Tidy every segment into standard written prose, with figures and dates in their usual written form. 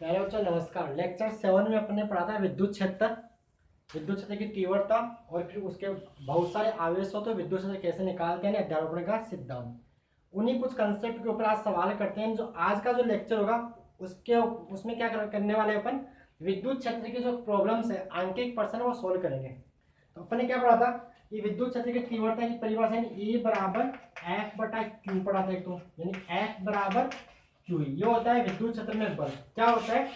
प्यारे बच्चों नमस्कार। लेक्चर 7 में अपने पढ़ा था विद्युत क्षेत्र की तीव्रता और फिर उसके बहुत सारे आवेश हो तो विद्युत क्षेत्र कैसे निकालते हैं, अध्यारोपण का सिद्धांत। उन्हीं कुछ कंसेप्ट के ऊपर आज सवाल करते हैं। जो आज का जो लेक्चर होगा उसमें क्या करने वाले अपन विद्युत क्षेत्र की जो प्रॉब्लम्स है आंकिक प्रश्न वो सोल्व करेंगे। तो अपन ने क्या पढ़ा था कि विद्युत क्षेत्र की तीव्रता की परिभाषा E बराबर F बटा Q पढ़ा था एक तो, यानी F बराबर Q। ये होता है विद्युत क्षेत्र में बल। क्या होता है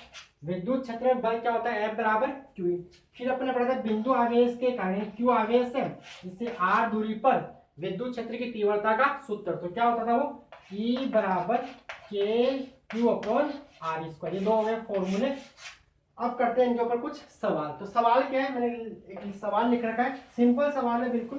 विद्युत क्षेत्र में बल? क्या होता है F बराबर Q। फिर अपने पढ़ा था बिंदु आवेश के कारण Q आवेश है, इससे R दूरी पर विद्युत क्षेत्र की तीव्रता का सूत्र। तो क्या होता था वो E बराबर KQ अपॉन R स्क्वायर। ये दो हो गए फॉर्मूले। अब करते हैं इनके ऊपर कुछ सवाल। तो सवाल क्या है, मैंने एक सवाल लिख रखा है, सिंपल सवाल है बिल्कुल।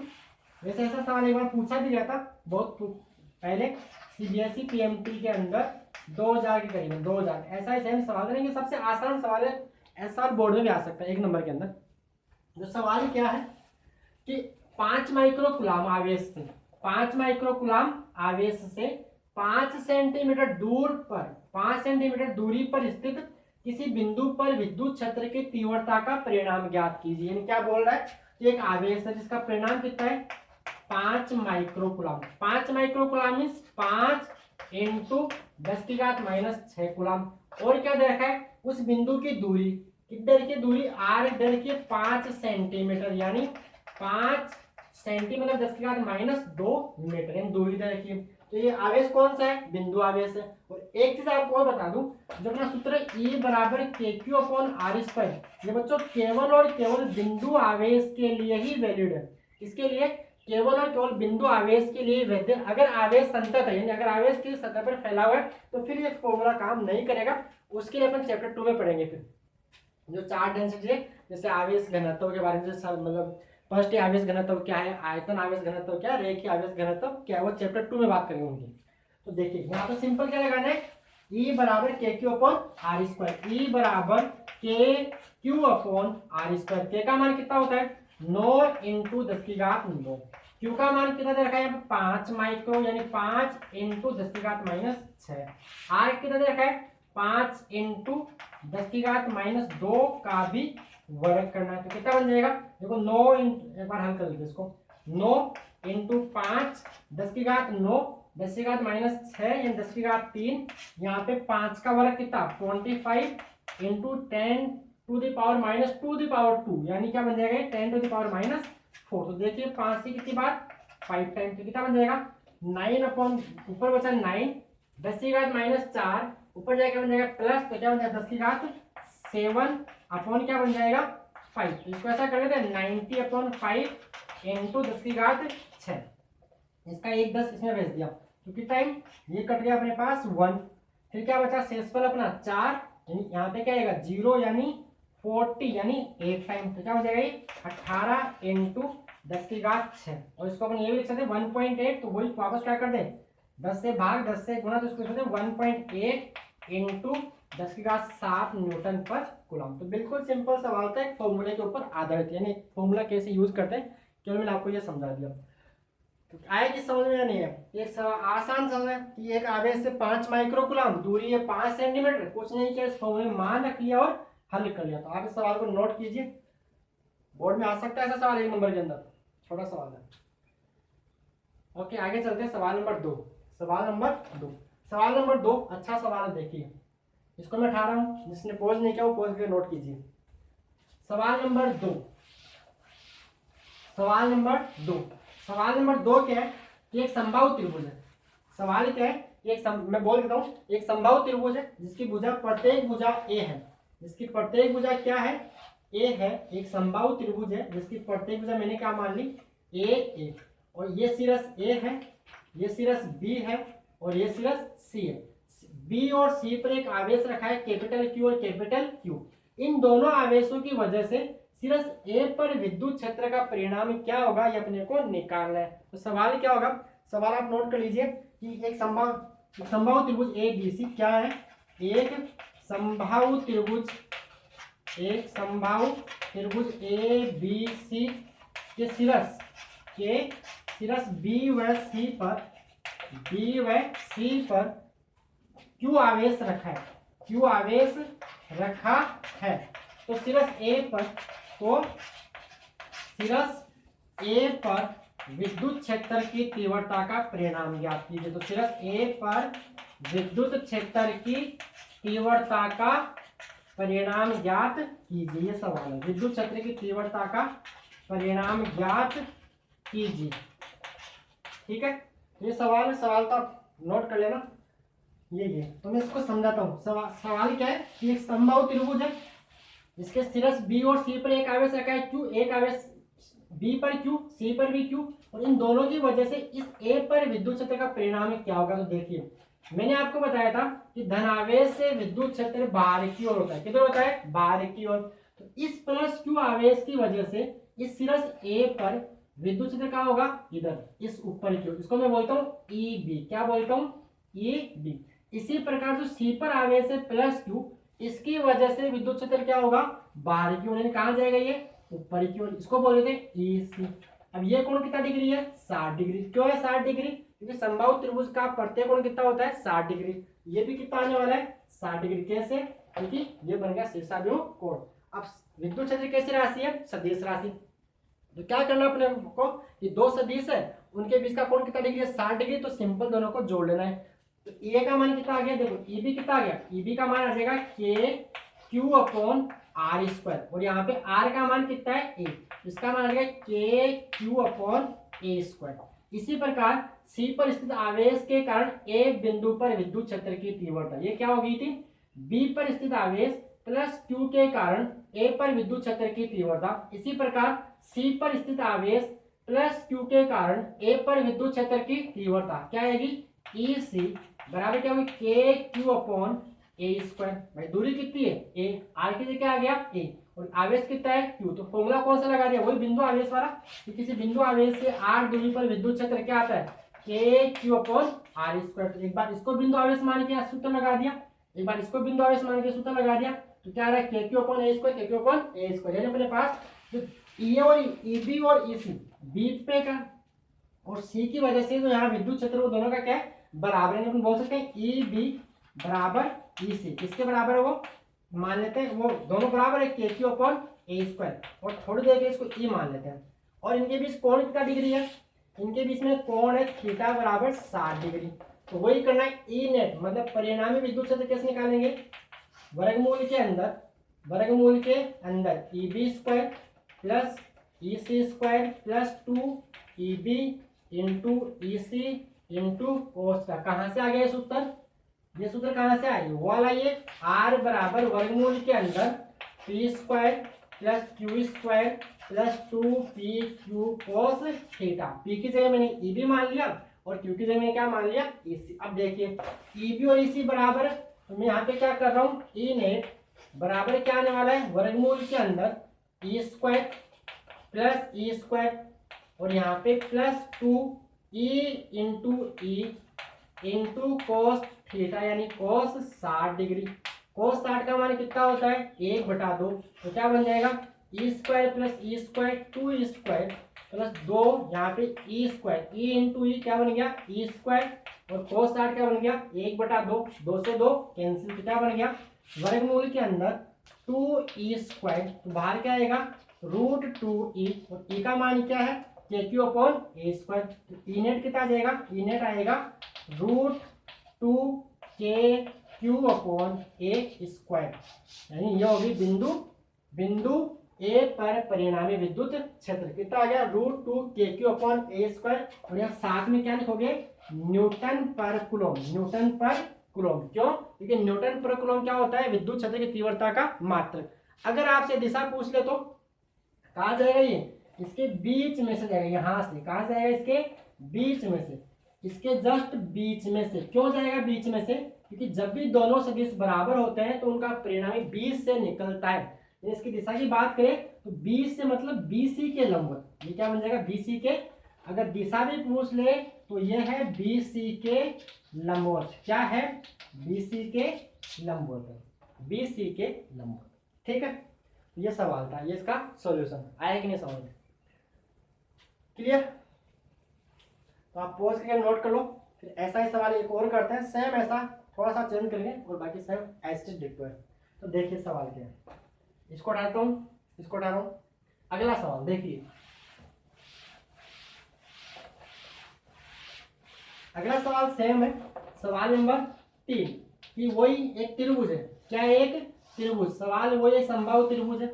वैसे ऐसा सवाल एक बार पूछा भी गया था बहुत पहले CBSE PMT के अंदर 2000 के करीब, 2000 ऐसा ही सेम सवाल है। सबसे आसान सवाल है, SR बोर्ड में भी आ सकता है 1 नंबर के अंदर। जो सवाल क्या है कि 5 माइक्रोकुलाम आवेश से 5 माइक्रोकुलाम आवेश से 5 सेंटीमीटर दूर पर 5 सेंटीमीटर दूरी पर स्थित किसी बिंदु पर विद्युत क्षेत्र की तीव्रता का परिणाम ज्ञात कीजिए। यानी क्या बोल रहा है, एक आवेश है जिसका परिणाम कितना है 5 माइक्रोकुलाम। 5 microcoulomb means 5 into 10⁻⁻6 कुलाम। और क्या दे रखा है उस बिंदु की दूरी, किधर की दूरी r इधर की 5 सेंटीमीटर, यानी 5 सेंटीमीटर 10⁻⁻2 मीटर यानी दूरी दे रखी है। तो ये आवेश कौन सा है, बिंदु आवेश है। और एक चीज आपको और बता दूं, जो अपना सूत्र E बराबर KQ अपॉन R स्क्वायर, ये बच्चों केवल और केवल बिंदु आवेश के लिए ही वैलिड है। किसके लिए? केवल और केवल बिंदु आवेश के लिए वैध। अगर आवेश संतत है, यानी अगर आवेश की सतह पर फैला हुआ है तो फिर ये फॉर्मूला काम नहीं करेगा। उसके लिए अपन चैप्टर 2 में पढ़ेंगे। फिर जो चार्ज डेंसिटी है, जैसे आवेश घनत्व के बारे में, मतलब फर्स्ट आवेश घनत्व क्या है, आयतन आवेश घनत्व क्या है, रेखीय आवेश घनत्व क्या है, वो चैप्टर 2 में बात करेंगे उनकी। तो देखिए यहाँ पे सिंपल क्या लगाना है, E बराबर KQ upon R square. E बराबर KQ upon R square. K का मान कितना होता है 9 इंटू 10⁻9। Q का मान कितना दे रखा है यहाँ पे 5 माइक्रो, यानी 5 इंटू 10⁻⁻6। R कितना दे रखा है 5 इंटू 10⁻⁻2 का भी वर्ग करना है। तो कितना बन जाएगा, देखो 9 एक बार हल कर लीजिए इसको, 9 इंटू 5 10⁻9 10⁻⁻6 यानी 10⁻3। यहाँ पे 5 का वर्ग कितना 25 इंटू 10 टू द पावर -2 यानी क्या बन जाएगा 10 टू द पावर -4। तो देखिए 5 से कितनी बार 5 टाइम, तो कितना बन जाएगा 9 अपॉन ऊपर बचा 9 10⁻⁻4 ऊपर जाएगा बन जाएगा प्लस, तो क्या बन जाएगा 10⁻7 अपॉन क्या बन जाएगा 5। तो इसको ऐसा कर लेते हैं 90 अपॉन 5 इंटू 10⁻6। इसका 1 10 इसमें भेज दिया तो कितना टाइम ये कट गया अपने पास 1। फिर क्या बचा शेषफल अपना 4, यानी यहाँ पे क्या आएगा 0 यानी 40 यानी 8 टाइम। तो क्या हो जाएगा 18 इंटू 10⁻6। और इसको अपन ये भी लिख सकते हैं 1.8। तो वही वापस क्या कर दें 10 से भाग 10 से गुणा, तो इसको लिख सकते हैं 1.8 इंटू 10�7 न्यूटन पर कूलम। तो बिल्कुल सिंपल सवाल था, एक फॉर्मूले के ऊपर आधारित, यानी फॉर्मूला कैसे यूज करते हैं केवल मैंने आपको ये समझा दिया। तो आया कि समझ में नहीं है, एक आसान समझ है कि एक आवेश से 5 माइक्रोकुलाम, दूरी है 5 सेंटीमीटर, कुछ नहीं किया इस फॉर्मूले में मान रख लिया और हल कर लिया। तो आप इस सवाल को नोट कीजिए, बोर्ड में आ सकता है ऐसा सवाल 1 नंबर के अंदर, छोटा सवाल है। ओके आगे चलते हैं सवाल नंबर 2। सवाल नंबर 2 अच्छा सवाल है, देखिए इसको मैं उठा रहा हूं, जिसने पोज नहीं किया वो पोज करके नोट कीजिए। सवाल नंबर 2 क्या है कि एक समबाहु त्रिभुज है। सवाल क्या है मैं बोल देता हूँ, एक समबाहु त्रिभुज है जिसकी भुजा प्रत्येक भुजा A है, जिसकी प्रत्येक भुजा क्या है A है। एक समबाहु त्रिभुज है जिसकी प्रत्येक भुजा मैंने क्या मान ली A। और ये सिरस A है, ये सिरस B है और ये सिरस C है। B और C पर एक आवेश रखा है कैपिटल Q और कैपिटल Q। इन दोनों आवेशों की वजह से सिरस A पर विद्युत क्षेत्र का परिणाम क्या होगा, ये अपने को निकालना है। तो सवाल क्या होगा, सवाल आप नोट कर लीजिए कि एक समबाहु त्रिभुज ABC क्या है, एक समबाहु त्रिभुज ABC के सिरस B व C पर Q आवेश रखा है। Q आवेश रखा है। तो सिरस ए पर विद्युत क्षेत्र की तीव्रता का परिणाम ज्ञात कीजिए। तो सिरस ए पर विद्युत क्षेत्र की तीव्रता का परिणाम ज्ञात कीजिए, ये सवाल है। विद्युत क्षेत्र की तीव्रता का परिणाम ज्ञात कीजिए, ठीक है। ये सवाल है, सवाल तो आप नोट कर लेना। ये तो मैं इसको समझाता हूँ। सवाल क्या है कि एक समबाहु त्रिभुज है, इसके सिरस बी और सी पर एक आवेश रखा है क्यू, एक आवेश बी पर क्यू, सी पर भी क्यू, और इन दोनों की वजह से इस ए पर विद्युत क्षेत्र का परिणाम क्या होगा। तो देखिए मैंने आपको बताया था कि धनावेश से विद्युत क्षेत्र बाहर की ओर होता है। किधर होता है? बाहर की ओर। तो इस प्लस क्यू आवेश की वजह से इस सिरस ए पर विद्युत क्षेत्र कहाँ होगा? इधर, इस ऊपर की ओर। इसको मैं बोलता हूँ ई बी। क्या बोलता हूँ? E B. इसी प्रकार जो सी पर आवेश है प्लस क्यू, इसकी वजह से विद्युत क्षेत्र क्या होगा? बाहर की ओर। कहां जाएगा? ये ऊपर की ओर। इसको बोल देते हैं ई सी। अब ये कोण कितना डिग्री है? 60 डिग्री। क्यों है 60 डिग्री? क्योंकि समबाहु त्रिभुज का प्रत्येक कोण कितना होता है? 60 डिग्री। ये भी कितना आने वाला है? 60 डिग्री। कैसे? क्योंकि ये बन गया शीर्षाभिमुख कोण। अब विद्युत क्षेत्र कैसी राशि है? सदिश राशि। तो क्या करना अपने को कि दो सदिश है, उनके बीच का कोण कितना डिग्री है? 60 डिग्री। तो सिंपल दोनों को जोड़ लेना है। तो ए का मान कितना आ गया? देखो ईबी कितना आ गया? ईबी का मान आ जाएगा के क्यू अपॉन आर स्क्वायर, और यहाँ पे आर का मान कितना है? ए। इसका मान आ जाएगा के क्यू अपॉन ए स्क्वायर। इसी प्रकार सी पर स्थित आवेश के कारण ए बिंदु पर विद्युत क्षेत्र की तीव्रता ये क्या हो गई थी? बी पर स्थित आवेश प्लस क्यू के कारण ए पर विद्युत क्षेत्र की तीव्रता। इसी प्रकार सी पर स्थित आवेश प्लस क्यू के कारण ए पर विद्युत क्षेत्र की तीव्रता क्या आएगी? ई सी बराबर क्या होगी? के क्यू अपॉन ए स्क्वायर। भाई दूरी कितनी है? ए। आर की जगह आ गया ए, और आवेश कितना है? क्यू। तो फॉर्मूला कौन सा लगा दिया? वही बिंदु आवेश वाला। कि किसी बिंदु आवेश से आर दूरी पर विद्युत क्षेत्र क्या आता है? के क्यू अपॉन आर स्क्वायर। एक बार इसको बिंदु आवेश मान के सूत्र लगा दिया, एक बार इसको बिंदु आवेश मान के सूत्र लगा दिया, तो क्या आ रहा है? के क्यू अपॉन ए स्क्वायर, के क्यू अपॉन ए स्क्वायर। यानी अपने पास ई और ईबी और ईसी बी पे का और सी की वजह से जो यहाँ विद्युत क्षेत्र वो दोनों का क्या है? बराबर है। अपन बोल सकते हैं ई बी बराबर ई सी। किसके बराबर है? वो मान लेते हैं वो दोनों बराबर है के क्यू अपॉन ए स्क्वायर, और थोड़ी देर के इसको ई मान लेते हैं। और इनके बीच कोण कितना डिग्री है? इनके बीच में कोण है थीटा बराबर 60 डिग्री। तो वही करना है ई नेट, मतलब परिणामी विद्युत क्षेत्र कैसे निकालेंगे? वर्गमूल के अंदर E B square plus E C square plus 2 E B into E C into cos का। कहां से आ गया ये सूत्र? ये सूत्र कहां से आया? वो वाला ये आर बराबर वर्गमूल के अंदर P square plus Q square plus 2 P Q cos theta. P की जगह मैंने ई बी मान लिया और क्यू की जगह मैंने क्या मान लिया? ई सी। अब देखिए ई बी और ई सी बराबर, तो मैं यहाँ पे क्या कर रहा हूँ? ई नेट बराबर क्या आने वाला है? वर्गमूल के अंदर E square plus E square, और यहाँ पे plus 2 E into E into cos theta, यानी कोस 60 डिग्री। कोस 60 का मान कितना होता है? 1/2। तो क्या बन जाएगा? E square plus E square 2 E square plus 2 यहाँ पे ई स्क्वायर, ई इंटू ई क्या बन गया? ई स्क्वायर, और कोस 60 क्या बन गया? 1/2। 2 से 2 कैंसिल। क्या बन गया? वर्गमूल के अंदर 2 ई स्क्वायर, तो बाहर क्या आएगा? √2e, और e का मान क्या है? के क्यू अपॉन ए स्क्वायर। तो ई नेट कितना आ जाएगा? ई नेट आएगा √2 के क्यू अपॉन ए स्क्वायर। यानी ये होगी बिंदु ए पर परिणामी विद्युत क्षेत्र कितना आ गया? √2 के क्यू अपॉन ए स्क्वायर। और यहाँ साथ में क्या लिखोगे? न्यूटन पर कूलम। न्यूटन पर कूलम। क्यों? क्योंकि न्यूटन पर कूलम क्या होता है? विद्युत क्षेत्र की तीव्रता का मात्रक। अगर आपसे दिशा पूछ ले तो कहाँ जाएगा? ये इसके बीच में से जाएगा। यहां से कहां जाएगा? इसके बीच में से, इसके जस्ट बीच में से। क्यों जाएगा बीच में से? क्योंकि जब भी दोनों सदिश बराबर होते हैं तो उनका परिणामी बीच से निकलता है। इसकी दिशा की बात करें तो बीच से मतलब बीसी के लंबवत। ये क्या बन जाएगा? बीसी के। अगर दिशा भी पूछ ले तो यह है बीसी के लंबवत। क्या है? बीसी के लंबवत। बीसी के लंबवत। ठीक है, ये सवाल था, ये इसका सॉल्यूशन आया कि नहीं समझ में? क्लियर? तो आप पॉज करके नोट कर लो। फिर ऐसा ही सवाल एक और करते हैं, सेम ऐसा थोड़ा सा चेंज करेंगे और बाकी सेम एज इट डिक्टो है। तो देखिए सवाल क्या है, इसको हटाता हूँ, इसको हटा रहा हूँ। अगला सवाल देखिए, अगला सवाल सेम है, सवाल नंबर 3 कि वही एक त्रिभुज है, क्या है? एक त्रिभुज। सवाल वही एक समबाहु त्रिभुज है,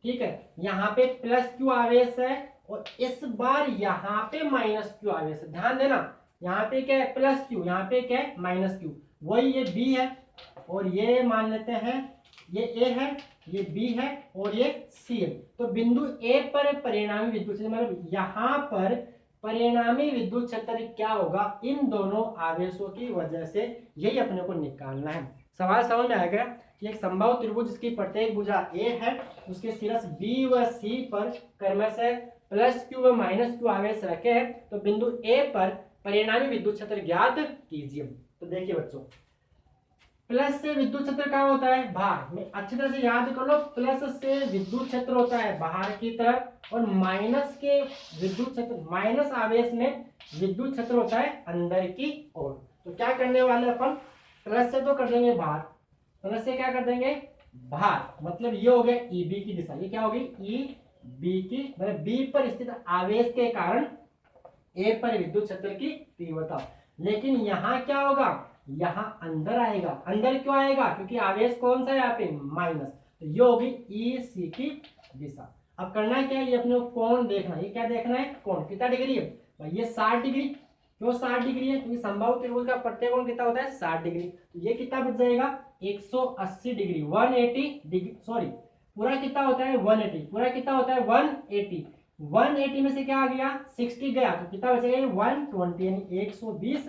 ठीक है। यहाँ पे प्लस क्यू आवेश है और इस बार यहाँ पे माइनस क्यू आवेश है। ध्यान देना, यहाँ पे क्या है? प्लस क्यू, यहाँ पे क्या है? Minus Q. वही ये बी है और ये मान लेते हैं ये ए है, ये बी है और ये सी है। तो बिंदु ए पर परिणामी विद्युत क्षेत्र, मतलब यहाँ पर परिणामी विद्युत क्षेत्र क्या होगा? इन दोनों आवेशों की वजह से, यही अपने को निकालना है। सवाल समझ में आएगा कि एक समबाहु त्रिभुज जिसकी प्रत्येक भुजा ए है, उसके शीर्ष बी व सी पर क्रमशः प्लस क्यू व माइनस क्यू आवेश रखे हैं, तो बिंदु ए पर परिणामी विद्युत क्षेत्र ज्ञात कीजिए। तो देखिए बच्चों, प्लस से विद्युत क्षेत्र क्या होता है? बाहर में, अच्छी तरह से याद कर लो। प्लस से विद्युत क्षेत्र होता है बाहर की तरफ और माइनस के विद्युत क्षेत्र, माइनस आवेश में विद्युत क्षेत्र होता है अंदर की ओर। तो क्या करने वाले अपन? प्लस से तो कर देंगे बाहर, प्लस से क्या कर देंगे? बाहर। मतलब ये हो गया ई बी की दिशा, ये क्या होगी? ई बी की, मतलब बी पर स्थित आवेश के कारण ए पर विद्युत क्षेत्र की तीव्रता। लेकिन यहाँ क्या होगा? यहाँ अंदर आएगा। अंदर क्यों आएगा? क्योंकि आवेश कौन सा है यहाँ पे? माइनस। तो ये होगी ई सी की दिशा। अब करना क्या है? ये अपने को कोण देखना है। ये क्या देखना है? कोण कितना डिग्री है भाई? ये 60 डिग्री। क्यों 60 डिग्री है? क्योंकि समबाहु त्रिभुज का प्रत्येक कोण कितना होता है? 60 डिग्री। तो ये कितना बच जाएगा? 180 डिग्री, 180 डिग्री। सॉरी, पूरा कितना होता है? 180। पूरा कितना होता है? 180। 180 में से क्या आ गया? 60 गया, तो कितना बचेगा? 120, यानी 120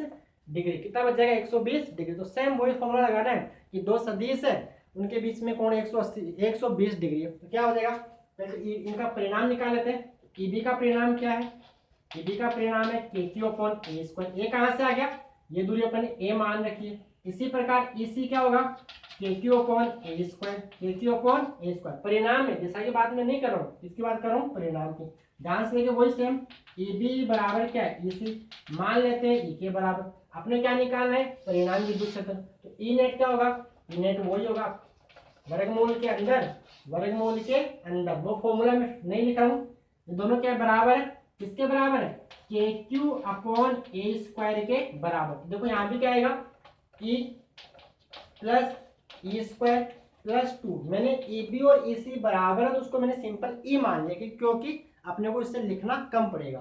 डिग्री। कितना बच जाएगा? 120 डिग्री। तो सेम वही फॉर्मूला लगाना है कि दो सदिश है, उनके बीच में कोण 120 डिग्री है। तो क्या हो जाएगा? पहले इनका परिणाम निकाल लेते हैं। ईबी का परिणाम क्या है? ईबी का परिणाम है KQ/A²। ए कहां से आ गया? ये दूरी अपन ने ए मान रखी है। इसी प्रकार EC क्या होगा? KQ/A²। KQ/A²। परिणाम में दिशा की बात मैं नहीं कर रहा हूँ, किसकी बात कर रहा हूँ? परिणाम की। ध्यान से लेके वही सेम। EB बराबर क्या है? EC। मान लेते हैं E के बराबर। अपने क्या निकालना है? परिणामी विद्युत क्षेत्र। तो E नेट क्या होगा? E नेट वही होगा वर्गमूल के अंदर, वर्गमूल के अंदर। वो फॉर्मूला में नहीं लिखा हूं। ये दोनों क्या बराबर है? किसके बराबर है? KQ/A² के बराबर। देखो यहाँ भी क्या आएगा? E plus E² plus 2। मैंने EB और EC बराबर है तो उसको मैंने सिंपल E मान लिया, क्योंकि अपने को इससे लिखना कम पड़ेगा।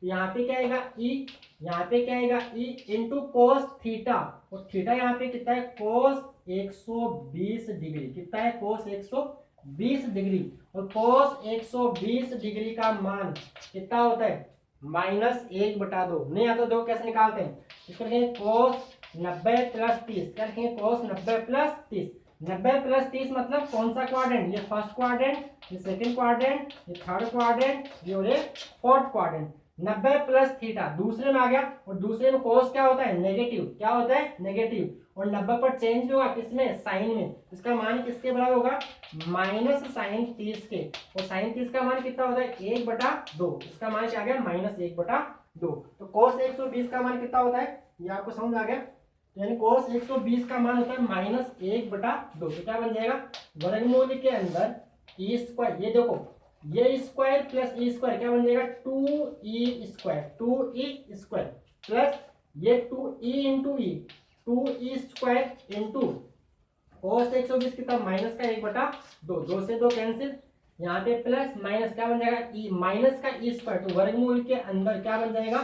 तो यहाँ पे क्या आएगा? E, यहाँ पे क्या आएगा? E इंटू कोस थीटा, और थीटा यहाँ पे कितना है? कोस 120 डिग्री। कितना है? कोस 120 डिग्री। और कोस 120 डिग्री का मान कितना होता है? -1/2। नहीं आता दो, कैसे निकालते हैं? इसको लिखेंगे कोस 90 प्लस 30। क्या लिखेंगे? कोस 90 प्लस 30। 90 प्लस 30 मतलब कौन सा क्वाड्रेंट? ये फर्स्ट क्वाड्रेंट, ये सेकंड क्वाड्रेंट, ये थर्ड क्वाड्रेंट, ये और ये फोर्थ क्वाड्रेंट। 90 प्लस थीटा दूसरे में आ गया, और दूसरे में कोस क्या होता है? नेगेटिव। क्या होता है? नेगेटिव। और 90 पर चेंज भी होगा किसमें? साइन में। इसका मान किसके बराबर होगा? -sin30 के। और sin 30 का मान कितना होता है? 1/2। इसका मान क्या आ गया? -1/2। तो cos 120 का मान कितना होता है? ये आपको समझ आ गया? यानी cos 120 का मान होता है -1/2। तो क्या बन जाएगा? वर्गमूल के अंदर E², ये देखो, ये स्क्वायर प्लस E² क्या बन जाएगा? 2E² प्लस ये 2E इंटू ई, 2E² इंटू cos 120 कितना? माइनस का 1/2। 2 से 2 कैंसिल, यहाँ पे प्लस माइनस क्या बन जाएगा? E, माइनस का E²। तो वर्गमूल के अंदर क्या बन जाएगा?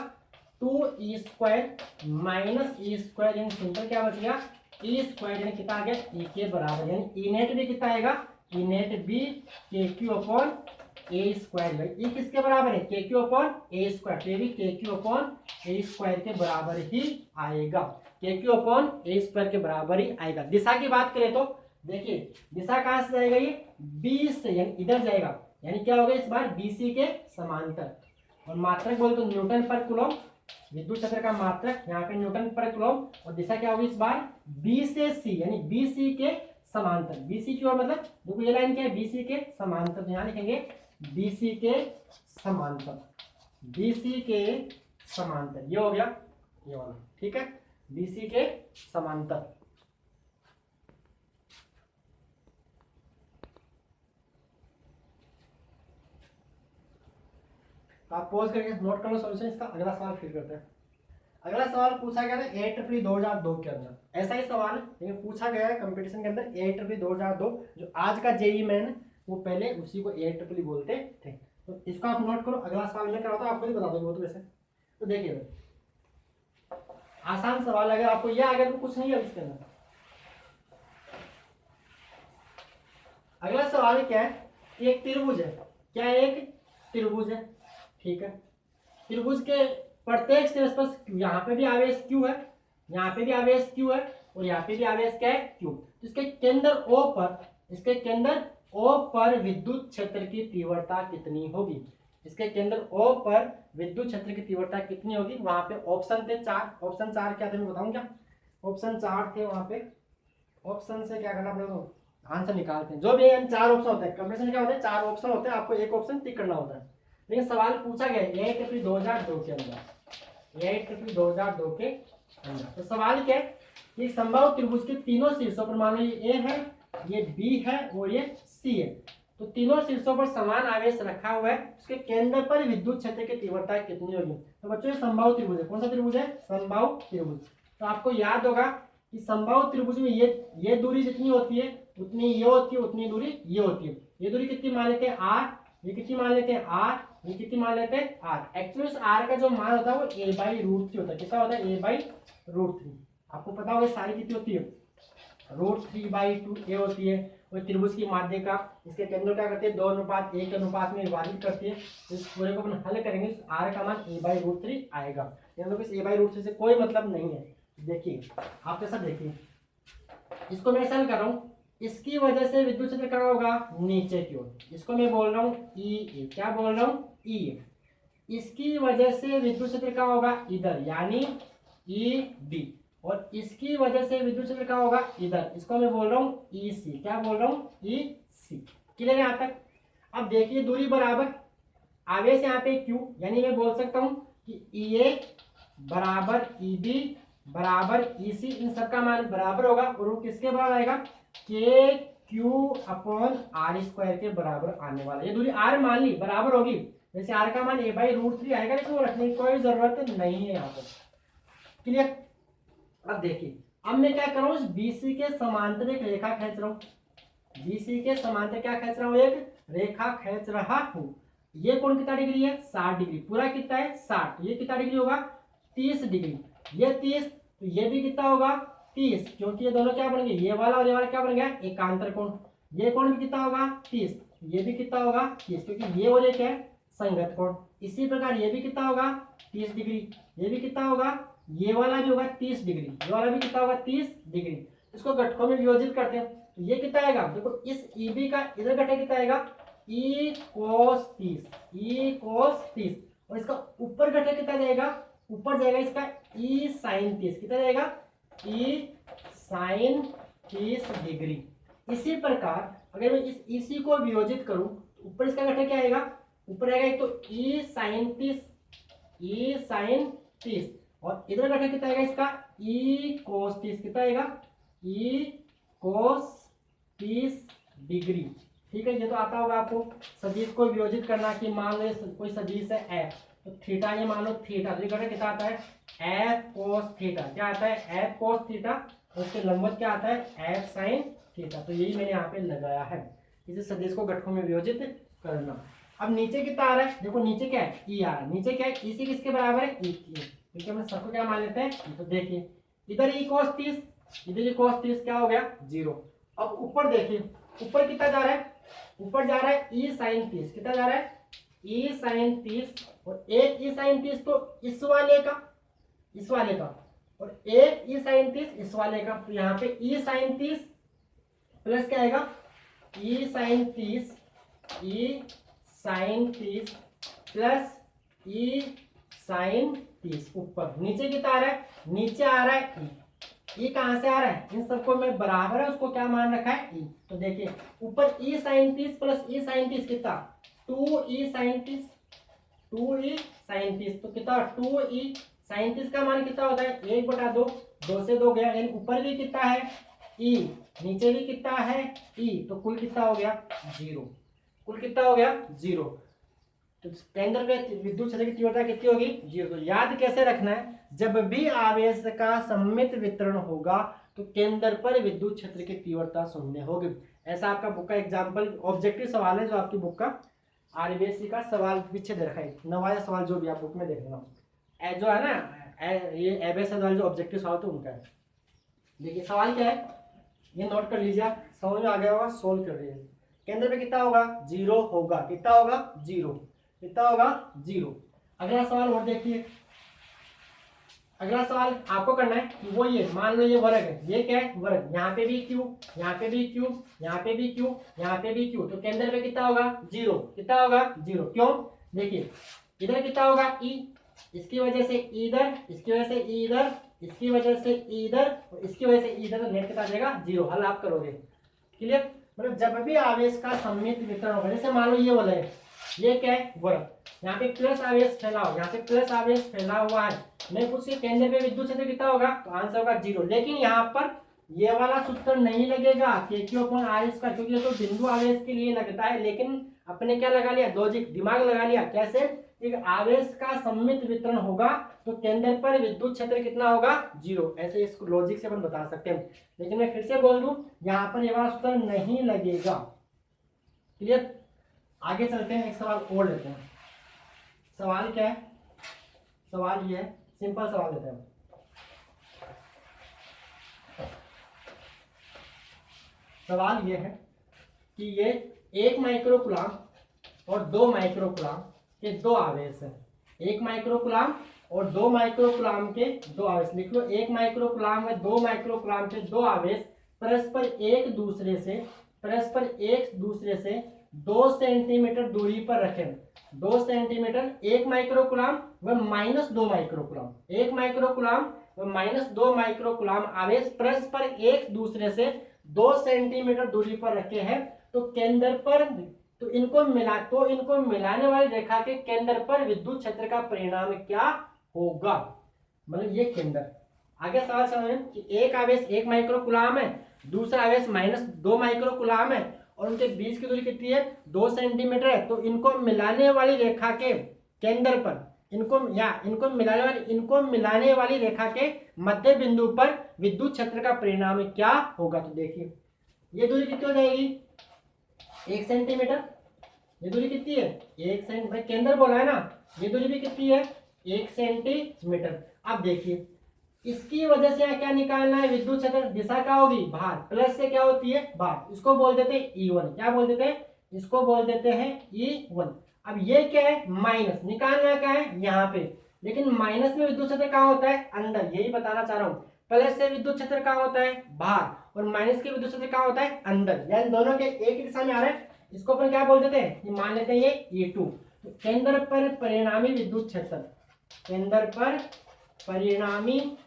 2E² माइनस E², यानी सिंपल क्या बच गया? E², यानी कितना आ गया? E के बराबर। यानी E नेट भी कितना आएगा? E नेट भी KQ/A²। E किसके बराबर है? KQ/A²। तो ये भी KQ/A² के बराबर ही आएगा। KQ/A² के बराबर ही आएगा। दिशा की बात करें तो देखिए, दिशा कहां से जाएगा? ये B से, यानी इधर जाएगा। यानी क्या होगा इस बार? BC के समांतर। और मात्रक बोले तो न्यूटन पर कूलम, विद्युत क्षेत्र का मात्रक यहाँ पे न्यूटन पर कूलम। और दिशा क्या होगी इस बार? B से C, यानी BC के समांतर। BC की ओर, मतलब देखो ये लाइन क्या है? BC के समांतर। तो यहाँ लिखेंगे BC के समांतर, BC के समांतर। ये हो गया ये वाला, ठीक है? BC के समांतर। तो आप पॉज करके नोट कर लो सॉल्यूशन इसका। अगला सवाल फिर करते हैं। अगला सवाल पूछा गया था AEEE 2002 के अंदर, ऐसा ही सवाल है लेकिन पूछा गया है कंपटीशन के अंदर AEEE 2002, जो आज का JEE मेन वो पहले उसी को AEEE बोलते थे। तो इसको आप नोट करो। अगला सवाल मैं कराता हूँ, आपको भी बता दोगे वो तो वैसे। तो देखिए आसान सवाल, अगर आपको यह आ गया तो कुछ नहीं है इसके अंदर। अगला सवाल क्या है, एक त्रिभुज है। क्या एक त्रिभुज है, ठीक है। त्रिभुज के प्रत्येक शीर्ष पर यहाँ पे भी आवेश Q है, यहाँ पे भी आवेश Q है और यहाँ पे भी आवेश क्या है Q। तो इसके केंद्र O पर विद्युत क्षेत्र की तीव्रता कितनी होगी? इसके केंद्र O पर विद्युत क्षेत्र की तीव्रता कितनी होगी? वहां पे ऑप्शन थे 4। ऑप्शन 4 क्या थे मैं बताऊं क्या? ऑप्शन 4 थे वहां पे। ऑप्शन से क्या करना पड़ेगा, आंसर निकालते हैं। जो भी 4 ऑप्शन होते हैं कंपटीशन, क्या होते हैं 4 ऑप्शन होते हैं, आपको एक ऑप्शन टिक करना होता है। लेकिन सवाल पूछा गया AEEE 2002 के अंदर, AEEE 2002 के अंदर। तो सवाल क्या है कि संभव त्रिभुज के तीनों शीर्षों पर, मान लो ये A है, ये B है और ये C है, तो तीनों शीर्षों पर समान आवेश रखा हुआ है, उसके केंद्र पर विद्युत क्षेत्र की तीव्रता कितनी होगी? तो बच्चों ये संभव त्रिभुज है। कौन सा त्रिभुज है? संभव त्रिभुज। तो आपको याद होगा कि संभव त्रिभुज में ये दूरी जितनी होती है उतनी ये होती है, उतनी दूरी ये होती है। ये दूरी कितनी मान लेते हैं R, ये कितनी मान लेते हैं R, ये कितनी मान लेते हैं R। एक्चुअली इस R का जो मान होता है वो a/√3 होता है। कितना होता है? a/√3। आपको पता होगा सारी कितनी होती है? √3/2 a होती है। और त्रिभुज की माध्यिका इसके केंद्र क्या करती है? 2:1 के अनुपात में विभाजित करती है। तो इस पूरे को अपन हल करेंगे, इस R का मान a/√3 आएगा। इस a/√3 से कोई मतलब नहीं है। देखिए आप कैसा, देखिए इसको मैं ऐसा कर रहा हूँ, इसकी वजह से विद्युत क्षेत्र क्या होगा? नीचे की ओर। इसको मैं बोल रहा हूँ E, क्या बोल रहा हूँ? E। इसकी वजह से विद्युत क्षेत्र क्या होगा? इधर, यानी EB। और इसकी वजह से विद्युत क्षेत्र क्या होगा? इधर, इसको मैं बोल रहा हूँ EC। क्या बोल रहा हूँ? EC। क्लियर है यहाँ तक? अब देखिए दूरी बराबर, आवेश यहाँ पे Q, यानी मैं बोल सकता हूँ कि EA बराबर EB बराबर EC, इन सबका मान बराबर होगा और वो किसके बराबर आएगा? KQ/R² के बराबर आने वाला। ये दूरी R मान ली बराबर होगी, जैसे R का मान a/√3 आएगा, लेकिन वो रखने की कोई जरूरत नहीं है यहाँ पर। क्लियर? अब देखिए, अब मैं क्या कर रहा हूँ, इस BC के समांतर एक रेखा खींच रहा हूँ। BC के समांतर क्या खींच रहा हूँ? एक रेखा खींच रहा हूँ। ये कोण कितना डिग्री है? 60 डिग्री। पूरा कितना है? 60। ये कितना डिग्री होगा? 30 डिग्री। ये 30, तो ये भी कितना होगा? 30, क्योंकि ये दोनों क्या बन गए? ये वाला और ये वाला क्या बन गया? एकांतर कोण। ये कोण भी कितना होगा? 30। ये भी कितना होगा? 30, क्योंकि ये और ये क्या है? संगत कोण। इसी प्रकार ये भी कितना होगा? 30 डिग्री। ये भी कितना होगा? ये वाला भी होगा 30 डिग्री। ये वाला भी कितना होगा? 30 डिग्री। इसको घटकों में विभाजित करते हैं तो ये कितना आएगा? देखो इस EB का इधर घटक कितना आएगा? E cos 30, E cos 30। और इसका ऊपर घटक कितना जाएगा? ऊपर जाएगा इसका E sin 30। कितना जाएगा? E sin 30 degree. इसी प्रकार अगर मैं इस EC को वियोजित करूं तो ऊपर इसका घटक क्या आएगा? ऊपर आएगा एक तो E sin 30, E sin 30, और इधर घटक कितना आएगा इसका? E cos 30। कितना आएगा? E cos 30 degree. ठीक है, ये तो आता होगा आपको। सदिश को वियोजित करना कि मान लो कोई सदिश है F, तो थीटा, ये मान लो थीटा, तो घटक कितना आता है? F cos theta. क्या आता है? F cos theta. और उसके लंबवत क्या आता है? F sin theta. तो यही मैंने यहाँ पे लगाया है, इसे सदिश को घटकों में वियोजित करना। अब नीचे कितना आ रहा है? देखो नीचे क्या है? E आ रहा है। नीचे क्या है? EC किसके बराबर है? E की। क्योंकि हम सबको क्या मान लेते हैं? तो देखिए इधर E cos 30, इधर E cos 30 क्या हो गया? 0। अब ऊपर देखिए, ऊपर कितना जा रहा है? ऊपर जा रहा है E sin 30। कितना जा रहा है? E sin 30। और एक E sin 30 तो इस वाले का, और एक E sin 30 इस वाले का। तो यहाँ पे E sin 30 प्लस क्या आएगा? E sin 30, E sin 30 plus E sin 30 ऊपर। नीचे कितना आ रहा है? नीचे आ रहा है E कहां से आ रहा है? इन सबको मैं बराबर है उसको क्या मान रखा है? E। तो देखिए ऊपर E sin 30 plus E sin 30 कितना? 2E sin 30, 2E sin 30। तो कितना? 2E sin 30 का मान कितना होता है? 1/2, 2 से 2 गया, यानी ऊपर भी कितना है? E, नीचे भी कितना है? E। तो कुल कितना हो गया? 0। कुल कितना हो गया? 0। तो केंद्र पे विद्युत क्षेत्र की तीव्रता कितनी होगी? 0। तो याद कैसे रखना है, जब भी आवेश का सममित वितरण होगा तो केंद्र पर विद्युत क्षेत्र की तीव्रता शून्य होगी। ऐसा आपका बुक का एग्जाम्पल ऑब्जेक्टिव सवाल है जो आपकी बुक का आरबीएससी का सवाल पीछे दे रखा है, नवाया सवाल जो भी आप बुक में देख लेना, जो है ना ये एबीएस वाले जो ऑब्जेक्टिव सवाल तो उनका है। देखिए सवाल क्या है, ये नोट कर लीजिए, समझ में आ गया होगा, सोल्व कर लीजिए। केंद्र पे कितना होगा? 0 होगा। कितना होगा? 0। कितना होगा? 0। अगला सवाल और देखिए, अगला सवाल आपको करना है कि वो ये मान लो ये वर्ग है, ये क्या है? वर्ग। यहाँ पे भी क्यू, यहाँ पे भी क्यू, यहाँ पे भी क्यू, यहाँ पे भी क्यू, तो केंद्र पे कितना होगा? 0। कितना होगा? 0। क्यों? देखिए इधर कितना होगा? ई, इसकी वजह से इधर, इसकी वजह से इधर, इसकी वजह से इधर और इसकी वजह से इधर, तो नेट कितना आ जाएगा? 0। हल आप करोगे। क्लियर? मतलब जब भी आवेश का सममित वितरण होगा, जैसे मान लो ये वाला है, ये क्या है? वर्ग। यहाँ पे प्लस आवेश फैला हुआ, यहाँ पे प्लस आवेश फैला हुआ है। मैं पूछिए केंद्र पे विद्युत क्षेत्र कितना होगा? तो आंसर होगा 0। लेकिन यहाँ पर ये वाला सूत्र नहीं लगेगा KQ/R², क्योंकि ये तो बिंदु आवेश के लिए लगता है, लेकिन अपने क्या लगा लिया? लॉजिक, दिमाग लगा लिया। कैसे? कि आवेश का सममित वितरण होगा तो केंद्र पर विद्युत क्षेत्र कितना होगा? 0। ऐसे इस लॉजिक से अपन बता सकते हैं। लेकिन मैं फिर से बोल दूं, यहाँ पर ये वाला सूत्र नहीं लगेगा। क्लियर? आगे चलते हैं, एक सवाल और लेते हैं। सवाल क्या है? सवाल ये है, सिंपल सवाल लेते हैं। सवाल ये है कि ये 1 माइक्रोकूलम और 2 माइक्रोकूलम के दो आवेश हैं। 1 माइक्रोकूलम और 2 माइक्रोकूलम के दो आवेश, लिख लो। 1 माइक्रोकूलम व 2 माइक्रोकूलम के दो आवेश परस्पर एक दूसरे से 2 सेंटीमीटर दूरी पर रखें। 2 सेंटीमीटर, 1 माइक्रोकूलम व -2 माइक्रोकूलम, 1 माइक्रोकूलम व -2 माइक्रोकूलम आवेश परस्पर एक दूसरे से 2 सेंटीमीटर दूरी पर रखे हैं। तो केंद्र पर, तो इनको मिलाने वाली रेखा के केंद्र पर विद्युत क्षेत्र का परिणाम क्या होगा? मतलब ये केंद्र। आगे सवाल समझें कि एक आवेश 1 माइक्रोकूलम है, दूसरा आवेश -2 माइक्रोकूलम है और उनके बीच की दूरी कितनी है? 2 सेंटीमीटर है। तो इनको मिलाने वाली रेखा के केंद्र पर, इनको मिलाने वाली रेखा के मध्य बिंदु पर विद्युत क्षेत्र का परिणाम क्या होगा? तो देखिए ये दूरी कितनी हो जाएगी? 1 सेंटीमीटर। ये दूरी कितनी है? 1 सेंटीमीटर। भाई केंद्र बोला है ना, ये दूरी भी कितनी है? 1 सेंटीमीटर। अब देखिए इसकी वजह से क्या निकालना है? विद्युत क्षेत्र दिशा क्या होगी? बाहर। प्लस से क्या होती है? बाहर। इसको बोल देते हैं E1। क्या बोल देते हैं? इसको बोल देते हैं E1। अब ये क्या है? माइनस। निकालना क्या है? यहाँ पे। लेकिन माइनस में विद्युत क्षेत्र कहाँ होता है? अंदर। यही बताना चाह रहा हूँ। प्लस से विद्युत क्षेत्र कहाँ होता है? बाहर। और माइनस के विद्युत क्षेत्र कहाँ होता है? अंदर। यानी दोनों के एक ही दिशा में आ रहे हैं। इसको अपन क्या बोल देते हैं? ये मान लेते हैं ये E2। तो केंद्र पर परिणामी विद्युत क्षेत्र, केंद्र पर परिणामी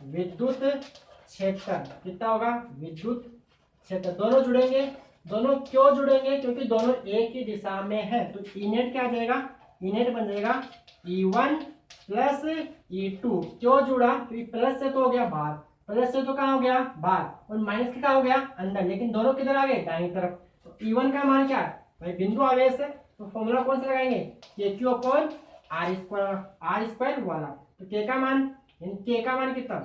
विद्युत क्षेत्र कितना होगा? विद्युत क्षेत्र। दोनों जुड़ेंगे। दोनों क्यों जुड़ेंगे? क्योंकि दोनों एक ही दिशा में है। तो ई नेट क्या आ जाएगा? ई नेट बन जाएगा E1 प्लस E2। क्यों जुड़ा? क्योंकि प्लस से तो हो गया बाहर, प्लस से तो कहाँ हो गया? बाहर, और माइनस के कहाँ हो गया? अंदर। लेकिन दोनों किधर आ गए? दाईं तरफ। तो E1 का मान क्या है? भाई बिंदु आवेश है, तो फॉर्मूला कौन सा लगाएंगे? KQ/R² वाला। तो K का मान कितना?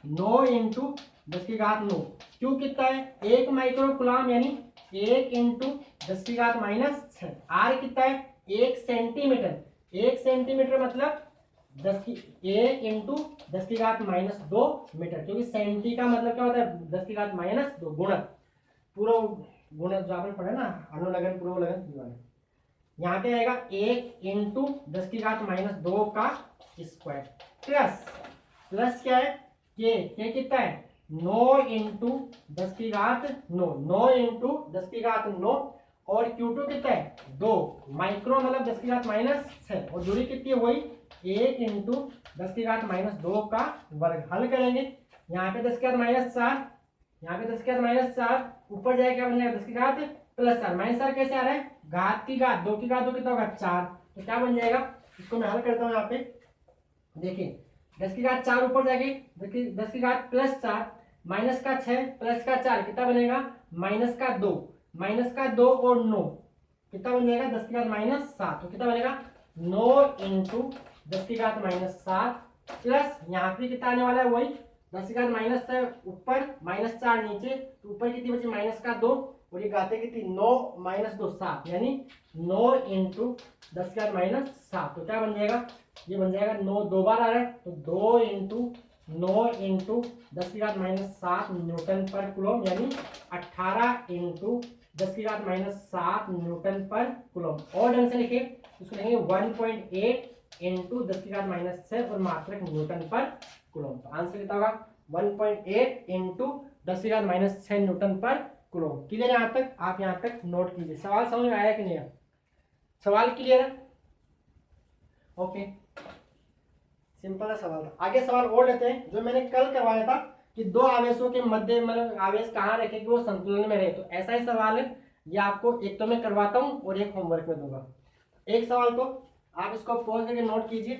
9 × 10⁻9। क्यू कितना है? 1 माइक्रोकूलम यानी 1 × 10⁻6। आर कितना है? 1 सेंटीमीटर। 1 सेंटीमीटर मतलब 1 × 10⁻2 मीटर, क्योंकि सेंटी का मतलब क्या होता है? 10⁻2 गुणक। पूरा गुणक जो आपने पढ़ा ना, अनुलग्न पूर्वलग्न, यहाँ पे आएगा 1 × 10⁻2 का स्क्वायर प्लस क्या है? के कितना है? 9 × 10⁻9, 9 × 10⁻9। और Q2 कितना है? 2 माइक्रो मतलब 10⁻6। और दूरी कितनी है? वही 1 × 10⁻2 का वर्ग। हल करेंगे। यहाँ पे 10⁻4, यहाँ पे 10⁻4, ऊपर जाएगा क्या बन जाएगा? 10⁻+4। -4 कैसे आ रहा है? घात की घात, 2 की घात 2 कितना होगा? 4। तो क्या बन जाएगा? इसको मैं हल करता हूँ। यहाँ पे देखिए 10⁻4 ऊपर जाएगी, 10⁻+4 -6 +4 कितना बनेगा? -2 और 9, कितना बन जाएगा 10 की घात -7। तो कितना बनेगा 9 इंटू 10 की घात -7 प्लस यहाँ पे कितना आने वाला है वही 10 की घात -6 ऊपर -4 नीचे, तो ऊपर कितनी बची -2 और ये घातें कितनी 9 -2 7 यानी 9 इंटू 10 की घात -7। तो क्या बन जाएगा ये बन जाएगा 9 दो बार आ रहा है तो 2 इंटू 9 इंटू 10 की घात -7 न्यूटन पर कूलम यानी 18 इंटू 10 की घात -7 न्यूटन पर कूलम। और ढंग से लिखे उसको लिखेंगे 1.8 इंटू 10 की घात -6 और मात्रक न्यूटन पर कूलम। तो आंसर कितना होगा 1.8 इंटू 10 की घात -6 न्यूटन पर कूलम। क्लियर यहाँ तक? आप यहाँ तक नोट कीजिए। सवाल समझ में आया कि नहीं? सवाल क्लियर है? ओके, सिंपल सा सवाल था। आगे सवाल और लेते हैं जो मैंने कल करवाया था कि दो आवेशों के मध्य मतलब आवेश कहाँ रखे कि वो संतुलन में रहे। तो ऐसा ही सवाल है, ये आपको एक तो मैं करवाता हूँ और एक होमवर्क में दूंगा। एक सवाल तो आप इसको पॉज करके नोट कीजिए।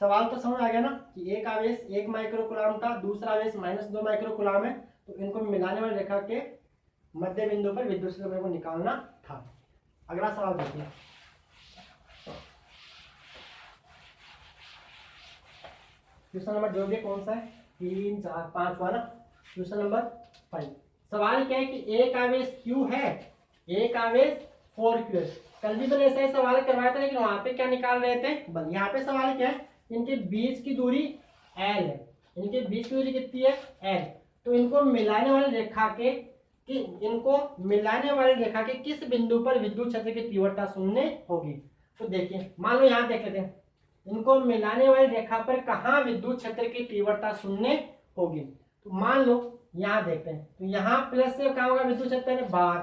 सवाल तो समझ आ गया ना कि एक आवेश 1 माइक्रोकूलम था, दूसरा आवेश -2 माइक्रोकूलम है, तो इनको मिलाने वाली रेखा के मध्य बिंदु पर विद्युत क्षेत्र को निकालना था। अगला सवाल देखिए। क्वेश्चन नंबर जो भी कौन सा है 3 4 5 वाला क्वेश्चन नंबर 5। सवाल क्या है कि एक आवेश Q है, एक आवेश 4Q है। कल भी मैंने ऐसा ही सवाल करवाया था लेकिन वहां पे क्या निकाल रहे थे बल। यहाँ पे सवाल क्या है इनके बीच की दूरी L है, इनके बीच की दूरी कितनी है L। तो इनको मिलाने वाली रेखा के किस बिंदु पर विद्युत क्षेत्र की तीव्रता शून्य होगी। तो देखिए मान लो यहाँ देख लेते हैं इनको मिलाने वाली रेखा पर कहाँ विद्युत क्षेत्र की तीव्रता शून्य होगी। तो मान लो यहाँ देखते हैं तो यहाँ प्लस से कहाँ होगा विद्युत क्षेत्र बाहर,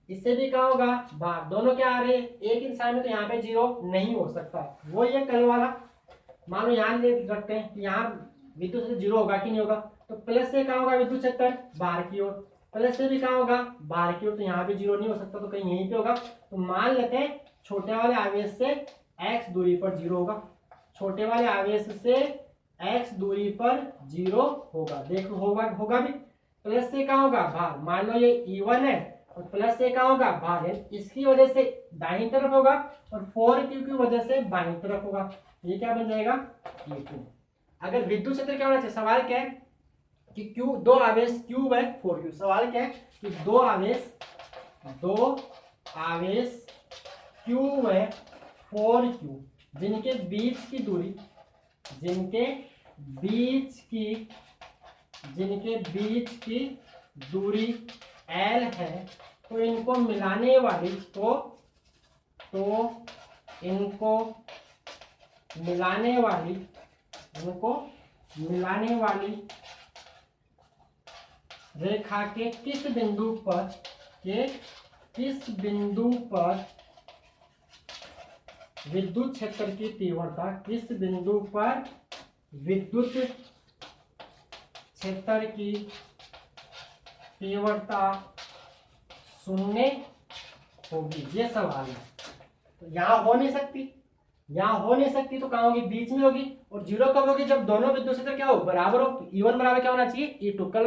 इससे भी कहाँ होगा बाहर, दोनों क्या आ रहे हैं एक ही दिशा में, तो यहाँ पे 0 नहीं हो सकता। वो ये कल वाला मान लो यहाँ रखते हैं यहाँ विद्युत क्षेत्र 0 होगा कि नहीं होगा। तो प्लस से कहाँ होगा विद्युत क्षेत्र बाहर की ओर, प्लस से भी कहाँ होगा बाहर की ओर, तो यहाँ पे 0 नहीं हो सकता, तो कहीं यहीं पे होगा। तो मान लेते हैं छोटे वाले आवेश से x दूरी पर 0 होगा, छोटे वाले आवेश से x दूरी पर 0 होगा। देखो होगा भी। प्लस से कहाँ होगा बाहर, मान लो ये E1 है और प्लस से कहाँ होगा बाहर है, इसकी वजह से दाहिनी तरफ होगा और 4Q की वजह से बाईं तरफ होगा। ये क्या बन जाएगा E2। अगर विद्युत क्षेत्र क्या होना चाहिए, सवाल क्या है कि Q दो आवेश Q है 4Q। सवाल क्या है कि दो आवेश Q है 4Q जिनके बीच की दूरी L है, तो इनको मिलाने वाली रेखा के किस बिंदु पर विद्युत क्षेत्र की तीव्रता शून्य होगी। ये सवाल है। तो यहाँ हो नहीं सकती, तो कहाँ होगी बीच में होगी। और 0 कब होगी जब दोनों विद्युत क्षेत्र क्या हो बराबर हो। तो E1 बराबर क्या होना चाहिए E2। कल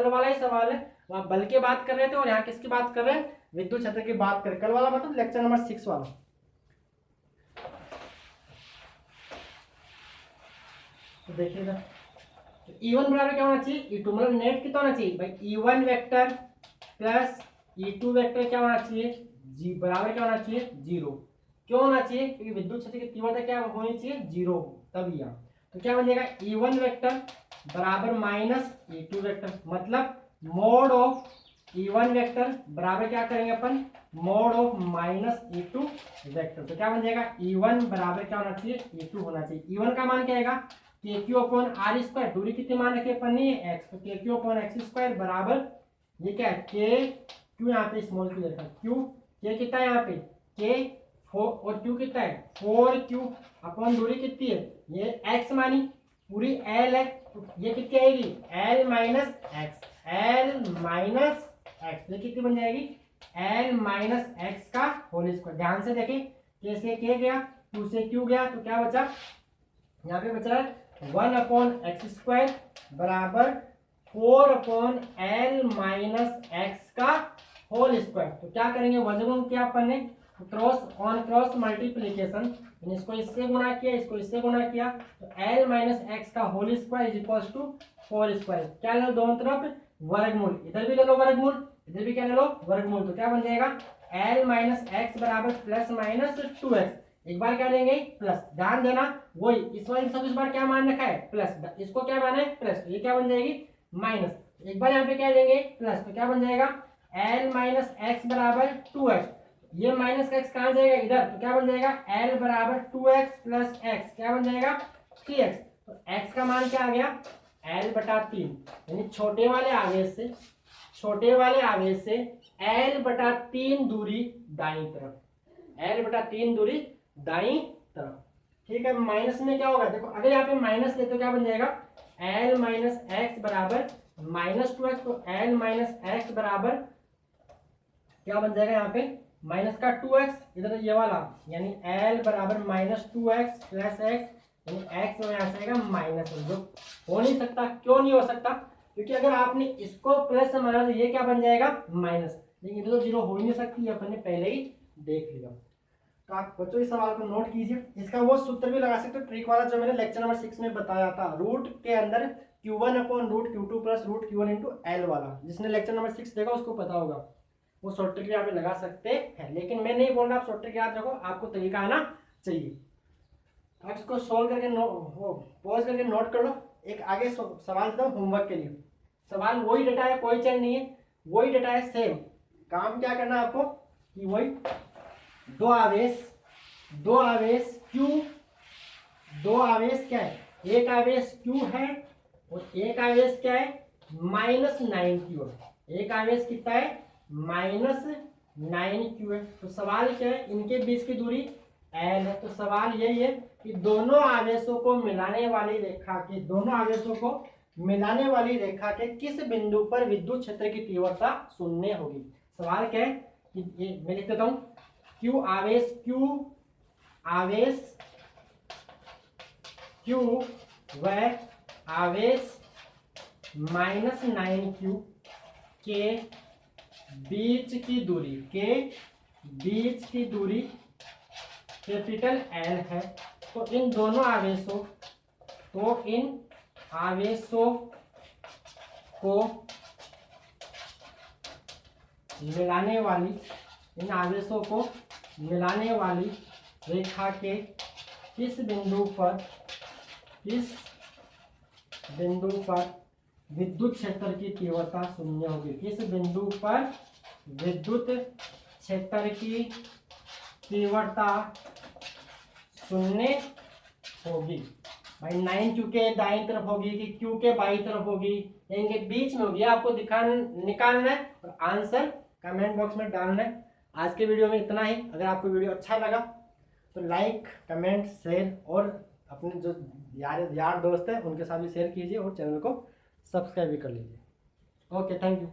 वाला ही सवाल है, वहां बल की बात कर रहे थे और यहाँ किसकी बात कर रहे हैं विद्युत क्षेत्र की बात कर। कल वाला मतलब लेक्चर नंबर 6 वाला। तो देखिएगा तो E1 बराबर क्या होना चाहिए E2, मतलब नेट कितना होना चाहिए भाई E1 vector plus E2 vector क्या होना चाहिए जी बराबर क्या होना चाहिए 0। क्यों होना चाहिए क्योंकि विद्युत क्षेत्र की तीव्रता क्या होनी चाहिए 0 तभी यहाँ। तो क्या बन जाएगा E1 वेक्टर बराबर माइनस E2 वेक्टर, मतलब मोड ऑफ E1 वेक्टर बराबर क्या करेंगे अपन mod of minus E2 vector. तो क्या बन जाएगा E1 बराबर क्या होना चाहिए E2 होना चाहिए। E1 का मान क्या आएगा KQ/r², दूरी कितनी मान रखी अपन ने x, तो KQ/x² बराबर ये क्या है Q यहाँ पे स्मॉल q लिखा Q, K कितना है यहाँ पे K 4 और Q कितना है 4Q अपन दूरी कितनी है ये x मानी पूरी L है, तो ये कितनी आएगी L माइनस x, ये कितनी बन जाएगी L माइनस x का होल स्क्वायर। ध्यान से देखें K से K गया, Q से Q गया, तो क्या बचा यहाँ पे बचा है 1/x² बराबर 4/L माइनस x का होल स्क्वायर। तो क्या करेंगे वर्गमूल किया अपन ने क्रॉस मल्टीप्लीकेशन, इसको इससे गुणा किया, इसको इससे गुणा किया, तो l माइनस एक्स का whole square is equal to 4 square. क्या ले लो दोनों तरफ वर्गमूल, इधर भी ले लो वर्गमूल, इधर भी क्या ले लो वर्गमूल, तो क्या बन जाएगा l माइनस एक्स बराबर प्लस माइनस 2x। एक बार क्या लेंगे प्लस, ध्यान देना वही इस बार क्या मान रखा है प्लस, इसको क्या माना है प्लस, तो ये क्या बन जाएगी माइनस। एक बार यहाँ पे क्या लेंगे प्लस, तो क्या बन जाएगा l माइनस एक्स बराबर 2x, ये माइनस का x कहाँ जाएगा इधर, तो क्या बन जाएगा l बराबर 2x प्लस x, क्या बन जाएगा 3x। तो x का मान क्या आ गया l बटा 3, यानी छोटे वाले आवेश से l बटा 3 दूरी दाईं तरफ, l बटा 3 दूरी दाईं तरफ। ठीक है, माइनस में क्या होगा देखो, अगर यहाँ पे माइनस ले तो क्या बन जाएगा l माइनस एक्स बराबर माइनस 2x, तो l माइनस एक्स बराबर क्या बन जाएगा यहाँ पे माइनस का 2x, इधर ये वाला यानी l बराबर माइनस 2x प्लस x, यानी x में यहाँ से आएगा माइनस, जो हो नहीं सकता। क्यों नहीं हो सकता, क्योंकि अगर आपने इसको प्लस से माना तो ये क्या बन जाएगा माइनस, लेकिन इधर तो जीरो हो ही नहीं सकती, अपन ने पहले ही देख लिया। तो आप बच्चों इस सवाल को नोट कीजिए, इसका वो सूत्र भी लगा सकते हो ट्रिक वाला जो मैंने लेक्चर नंबर 6 में बताया था, रूट के अंदर q1 upon root q2 plus root q1 into L वाला, जिसने लेक्चर नंबर 6 देखा उसको पता होगा, वो शॉर्ट ट्रिक यहाँ पे लगा सकते हैं। लेकिन मैं नहीं बोल रहा आप शॉर्ट ट्रिक याद रखो, आपको तरीका आना चाहिए। आप इसको सोल्व करके पॉज करके नोट कर लो। एक आगे सवाल देता हूँ होमवर्क के लिए, सवाल वही डेटा है, कोई चेंज नहीं है, वही डेटा है सेम। काम क्या करना है आपको कि वही दो आवेश Q, दो आवेश क्या है, एक आवेश Q है और एक आवेश क्या है -9Q है, एक आवेश कितना है -9Q है। तो सवाल क्या है, इनके बीच की दूरी L है, तो सवाल यही है कि दोनों आवेशों को मिलाने वाली रेखा के किस बिंदु पर विद्युत क्षेत्र की तीव्रता शून्य होगी। सवाल क्या है कि ये मैं लिख देता हूं, Q व आवेश -9Q के बीच की दूरी कैपिटल L है। तो इन आवेशों को मिलाने वाली रेखा के किस बिंदु पर विद्युत क्षेत्र की तीव्रता शून्य होगी, किस बिंदु पर विद्युत क्षेत्र की तीव्रता शून्य होगी। भाई 9Q के दाईं तरफ होगी कि Q के बाईं तरफ होगी, इनके बीच में होगी, आपको निकालना है और आंसर कमेंट बॉक्स में डालना है। आज के वीडियो में इतना ही। अगर आपको वीडियो अच्छा लगा तो लाइक, कमेंट, शेयर और अपने जो यार दोस्त हैं उनके साथ भी शेयर कीजिए और चैनल को सब्सक्राइब भी कर लीजिए। Okay, thank you.